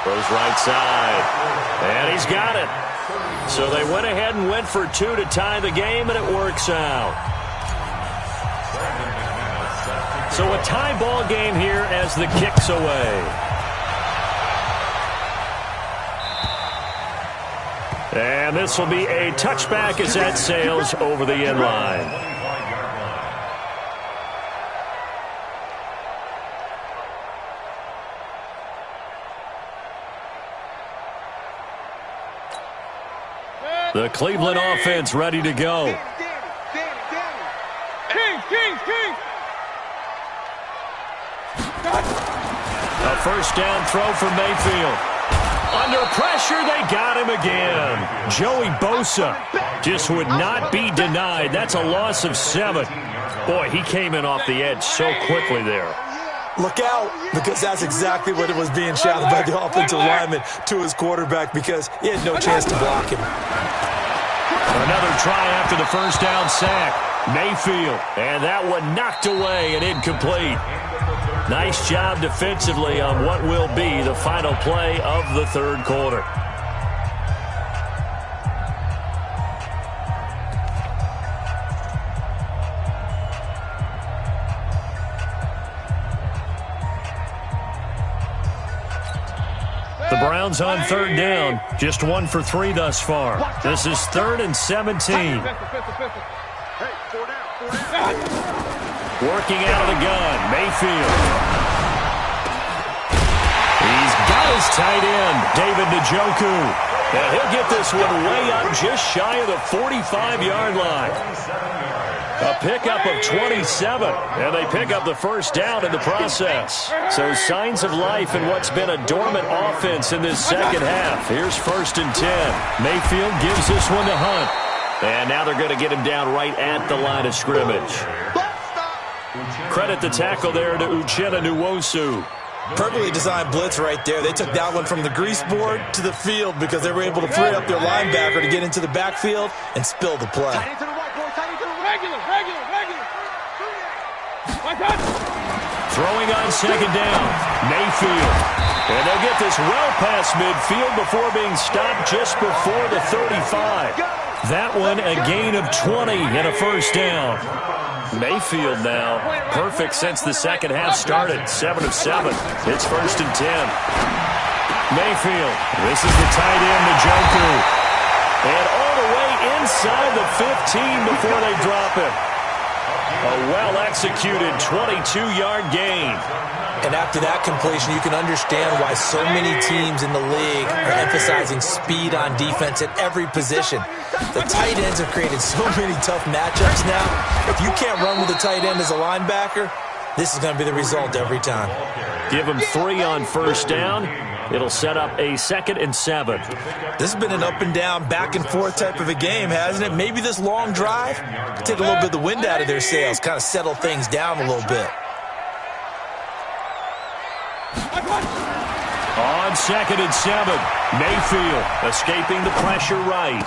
Goes right side. And he's got it. So they went ahead and went for 2 to tie the game, and it works out. So a tie ball game here as the kick's away. And this will be a touchback as that sails over the end line. The Cleveland offense ready to go. King. A first down throw for Mayfield. Under pressure, they got him again. Joey Bosa just would not be denied. That's a loss of 7. Boy, he came in off the edge so quickly there. Look out, because that's exactly what it was being shouted by the offensive lineman to his quarterback because he had no chance to block him. Another try after the first down sack. Mayfield, and that one knocked away and incomplete. Nice job defensively on what will be the final play of the third quarter. The Browns on third down, just 1 for 3 thus far. This is 3rd and 17. Working out of the gun, Mayfield. He's got His tight end, David Njoku. And he'll get this one way up just shy of the 45-yard line. A pickup of 27, and they pick up the first down in the process. So signs of life in what's been a dormant offense in this second half. Here's 1st and 10. Mayfield gives this one to Hunt. And now they're going to get him down right at the line of scrimmage. Credit the tackle there to Uchenna Nwosu. Perfectly designed blitz right there. They took that one from the grease board to the field because they were able to free up their linebacker to get into the backfield and spill the play. Throwing on 2nd down, Mayfield. And they'll get this well past midfield before being stopped just before the 35. That one a gain of 20 and a first down. Mayfield now perfect since the second half started. 7 of 7. It's 1st and 10. Mayfield. This is the tight end, Njoku. And all the way inside the 15 before they drop him. A well-executed 22-yard gain. And after that completion, you can understand why so many teams in the league are emphasizing speed on defense at every position. The tight ends have created so many tough matchups now. If you can't run with a tight end as a linebacker, this is going to be the result every time. Give them 3 on 1st down. It'll set up a 2nd and 7. This has been an up and down, back and forth type of a game, hasn't it? Maybe this long drive could take a little bit of the wind out of their sails, kind of settle things down a little bit. On 2nd and 7, Mayfield escaping the pressure right.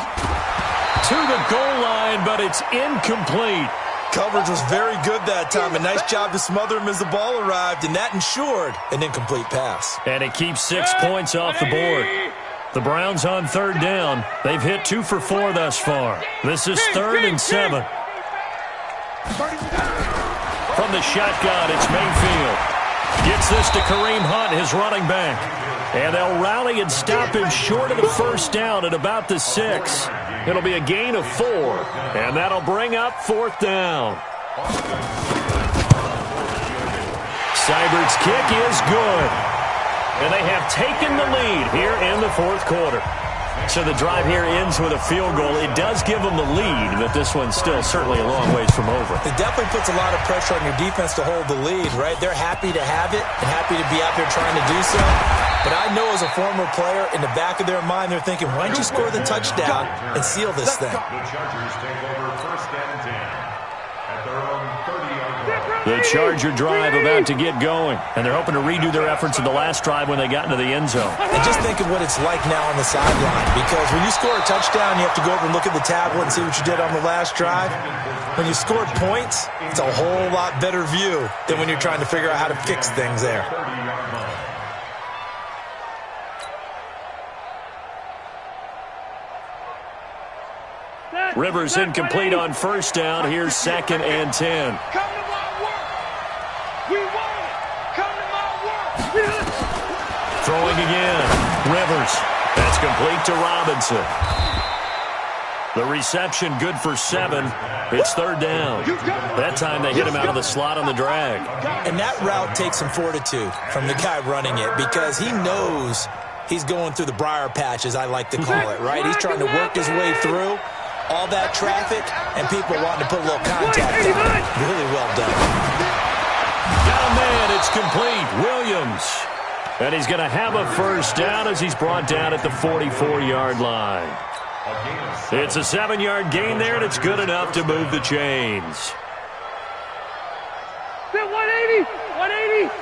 To the goal line, but it's incomplete. Coverage was very good that time. A nice job to smother him as the ball arrived, and that ensured an incomplete pass. And it keeps 6 points off the board. The Browns on 3rd down. They've hit 2 for 4 thus far. This is 3rd and 7. From the shotgun, it's Mayfield. Gets this to Kareem Hunt, his running back. And they'll rally and stop him short of the first down at about the 6. It'll be a gain of 4, and that'll bring up 4th down. Seibert's kick is good. And they have taken the lead here in the 4th quarter. So the drive here ends with a field goal. It does give them the lead, but this one's still certainly a long ways from over. It definitely puts a lot of pressure on your defense to hold the lead, right? They're happy to have it and happy to be out there trying to do so. But I know as a former player, in the back of their mind, they're thinking, why don't you score the touchdown and seal this thing? The Chargers take over 1st and 10 at their own 30-yard line. The Charger drive about to get going, and they're hoping to redo their efforts in the last drive when they got into the end zone. And just think of what it's like now on the sideline, because when you score a touchdown, you have to go over and look at the tablet and see what you did on the last drive. When you scored points, it's a whole lot better view than when you're trying to figure out how to fix things there. Rivers incomplete on 1st down. Here's 2nd and 10. Come to my work. We want it. Come to my work. Throwing again. Rivers. That's complete to Robinson. The reception good for 7. It's 3rd down. That time they hit him out of the slot on the drag. And that route takes some fortitude from the guy running it, because he knows he's going through the briar patch, as I like to call it, right? He's trying to work his way through all that traffic and people wanting to put a little contact on it. Really well done. Got a man. It's complete. Williams. And he's going to have a first down as he's brought down at the 44-yard line. It's a 7-yard gain there, and it's good enough to move the chains. 180. 180.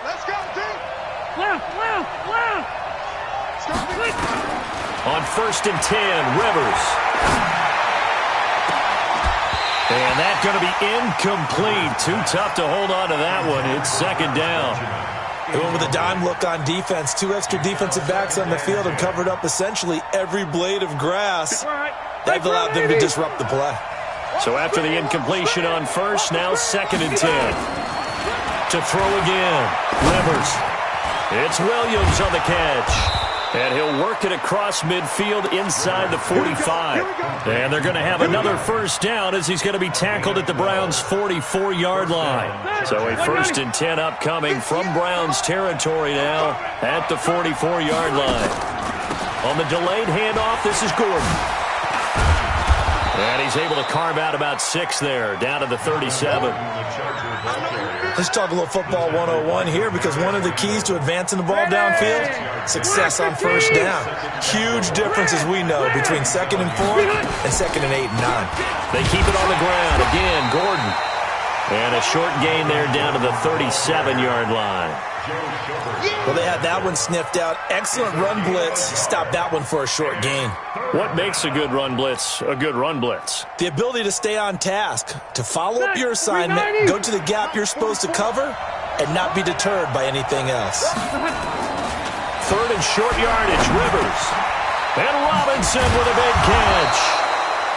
Let's go, team. Left. On 1st and 10, Rivers. And that's going to be incomplete. Too tough to hold on to that one. It's 2nd down. They went with a dime look on defense. 2 extra defensive backs on the field and covered up essentially every blade of grass. That allowed them to disrupt the play. So after the incompletion on 1st, now 2nd and 10. To throw again. Rivers. It's Williams on the catch. And he'll work it across midfield inside the 45. And they're going to have another first down as he's going to be tackled at the Browns' 44-yard line. So a 1st and 10 upcoming from Browns territory now at the 44-yard line. On the delayed handoff, this is Gordon. And he's able to carve out about 6 there, down to the 37. Let's talk a little football 101 here, because one of the keys to advancing the ball downfield, success on first down. Huge difference, as we know, between 2nd and 4 and 2nd and 8 and 9. They keep it on the ground. Again, Gordon. And a short gain there down to the 37-yard line. Well, they had that one sniffed out. Excellent run blitz. Stopped that one for a short gain. What makes a good run blitz a good run blitz? The ability to stay on task, to follow up your assignment, go to the gap you're supposed to cover, and not be deterred by anything else. 3rd and short yardage, Rivers. And Robinson with a big catch.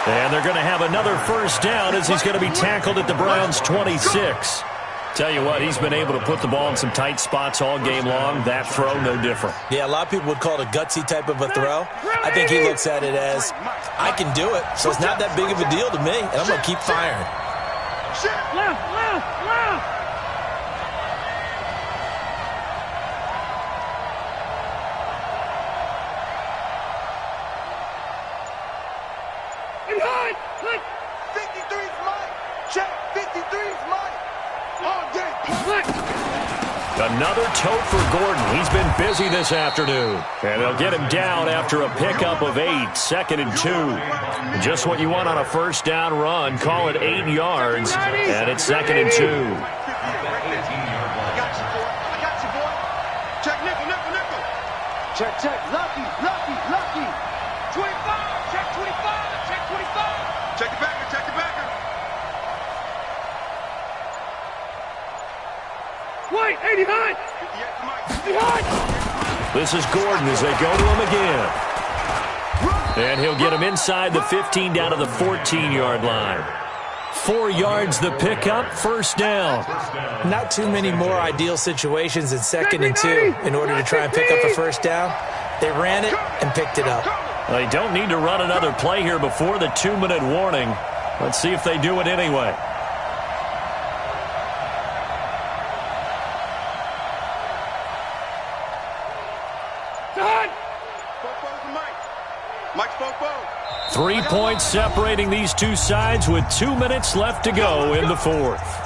And they're going to have another first down as he's going to be tackled at the Browns' 26. Tell you what, he's been able to put the ball in some tight spots all game long. That throw, no different. Yeah, a lot of people would call it a gutsy type of a throw. I think he looks at it as, I can do it, so it's not that big of a deal to me, and I'm going to keep firing. Left, left, left. And hard. 53's mine. Check. 53's mine. All day. Another tote for Gordon. He's been busy this afternoon. And they'll get him down after a pickup of 8, 2nd and 2. Just what you want on a first down run. Call it 8 yards, and it's 2nd and 2. I got you, boy. Check nickel, nickel, nickel. Check, check. Lucky, lucky, lucky. 25. Check 25. Check 25. Check the backer, check the backer. White, 80 hot. 50 hot. This is Gordon as they go to him again. And he'll get him inside the 15 down to the 14-yard line. 4 yards the pickup, first down. Not too many more ideal situations than 2nd and 2 in order to try and pick up a first down. They ran it and picked it up. They don't need to run another play here before the 2-minute warning. Let's see if they do it anyway. Done. 3 points separating these two sides with 2 minutes left to go in the 4th.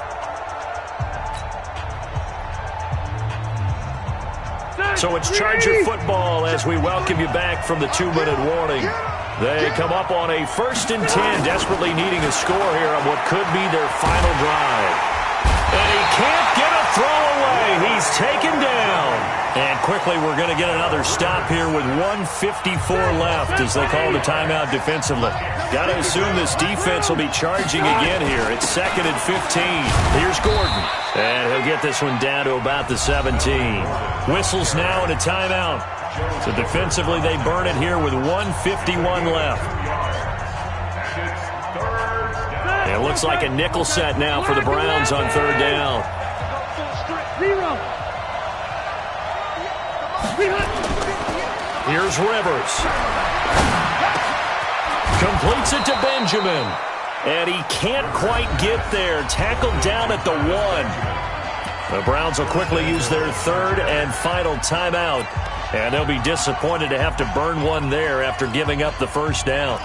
So it's Charger football as we welcome you back from the 2-minute warning. They come up on a 1st and 10, desperately needing a score here on what could be their final drive. And he can't get a throw away. He's taken down. And quickly we're going to get another stop here with 1:54 left as they call the timeout defensively. Got to assume this defense will be charging again here. It's 2nd and 15. Here's Gordon. And he'll get this one down to about the 17. Whistles now and a timeout. So defensively they burn it here with 1:51 left. It looks like a nickel set now for the Browns on 3rd down. Here's Rivers. Completes it to Benjamin. And he can't quite get there. Tackled down at the 1. The Browns will quickly use their 3rd and final timeout. And they'll be disappointed to have to burn one there after giving up the first down.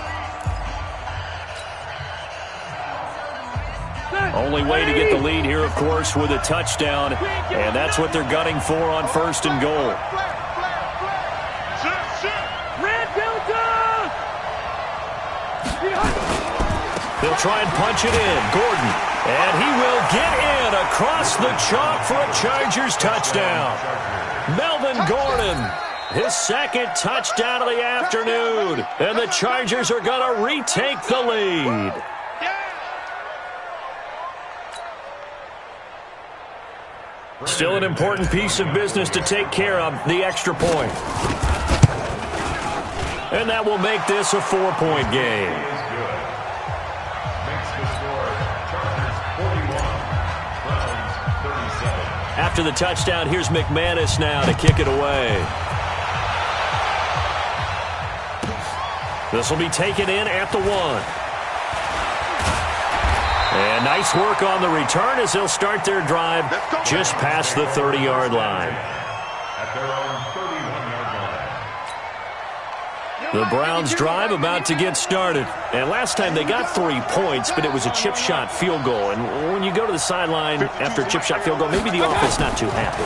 Only way to get the lead here, of course, with a touchdown. And that's what they're gunning for on 1st and goal. Red Delta. They'll try and punch it in. Gordon. And he will get in across the chalk for a Chargers touchdown. Melvin Gordon, his 2nd touchdown of the afternoon. And the Chargers are going to retake the lead. Still an important piece of business to take care of, the extra point. And that will make this a 4-point game. After the touchdown, here's McManus now to kick it away. This will be taken in at the 1. And nice work on the return as they'll start their drive just past the 30-yard line. At their own 31-yard line. The Browns' drive about to get started. And last time they got 3 points, but it was a chip shot field goal. And when you go to the sideline after a chip shot field goal, maybe the offense not too happy.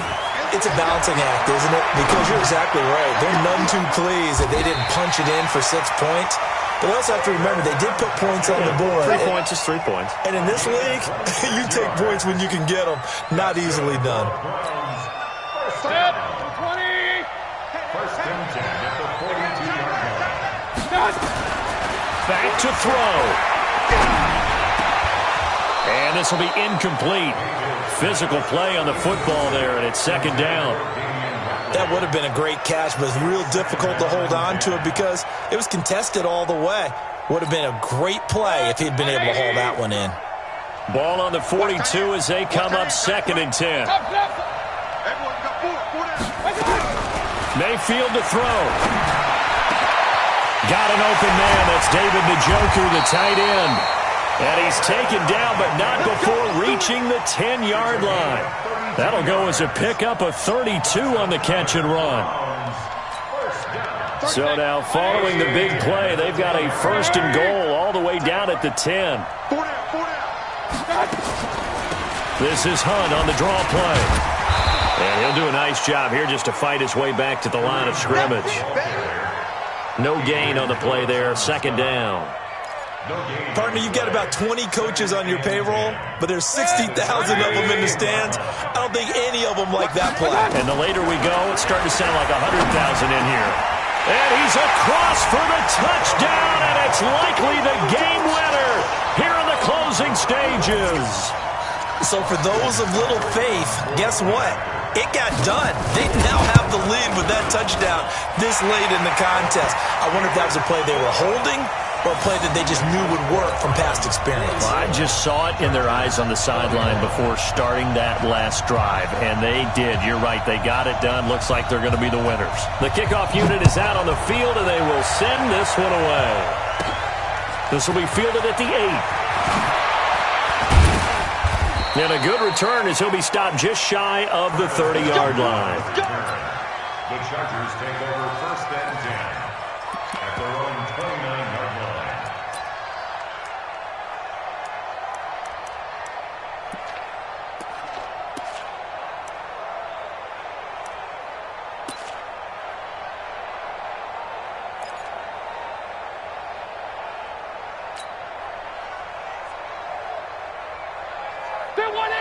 It's a balancing act, isn't it? Because you're exactly right. They're none too pleased that they didn't punch it in for 6 points. But we also have to remember they did put points on the board. 3 points is 3 points. And in this league, you take points when you can get them. Not easily done. Step 20. First and 10 at the 42-yard line. Back to throw. And this will be incomplete. Physical play on the football there, and it's second down. That would have been a great catch, but it's real difficult to hold on to it because it was contested all the way. Would have been a great play if he'd been able to haul that one in. Ball on the 42 as they come up second and 10. Mayfield to throw. Got an open man. That's David Njoku, the tight end. And he's taken down, but not before reaching the 10-yard line. That'll go as a pickup of 32 on the catch and run. So now following the big play, they've got a first and goal all the way down at the 10. This is Hunt on the draw play. And he'll do a nice job here just to fight his way back to the line of scrimmage. No gain on the play there, second down. Partner, you've got about 20 coaches on your payroll, but there's 60,000 of them in the stands. I don't think any of them like that play. And the later we go, it's starting to sound like 100,000 in here. And he's across for the touchdown, and it's likely the game winner here in the closing stages. So for those of little faith, guess what? It got done. They now have the lead with that touchdown this late in the contest. I wonder if that was a play they were holding or a play that they just knew would work from past experience. Well, I just saw it in their eyes on the sideline before starting that last drive, and they did. You're right. They got it done. Looks like they're going to be the winners. The kickoff unit is out on the field, and they will send this one away. This will be fielded at the 8. And a good return as he'll be stopped just shy of the 30-yard line. The Chargers take over first and 10 at their own 29-yard line.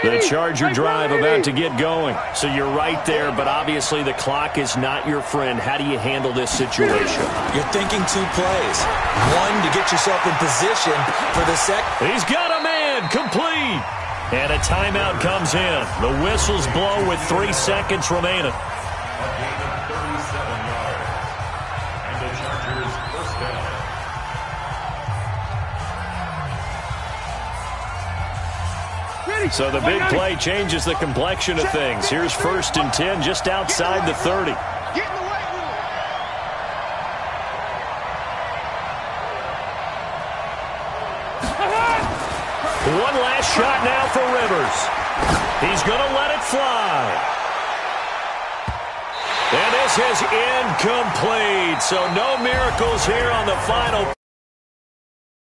The Charger drive about to get going. So you're right there, but obviously the clock is not your friend. How do you handle this situation? You're thinking 2 plays. One, to get yourself in position for the second. He's got a man, complete. And a timeout comes in. The whistles blow with 3 seconds remaining. A gain of 37 yards. And the Chargers first down. So the big play changes the complexion of things. Here's first and 10 just outside the 30. One last shot now for Rivers. He's going to let it fly. And this is incomplete. So no miracles here on the final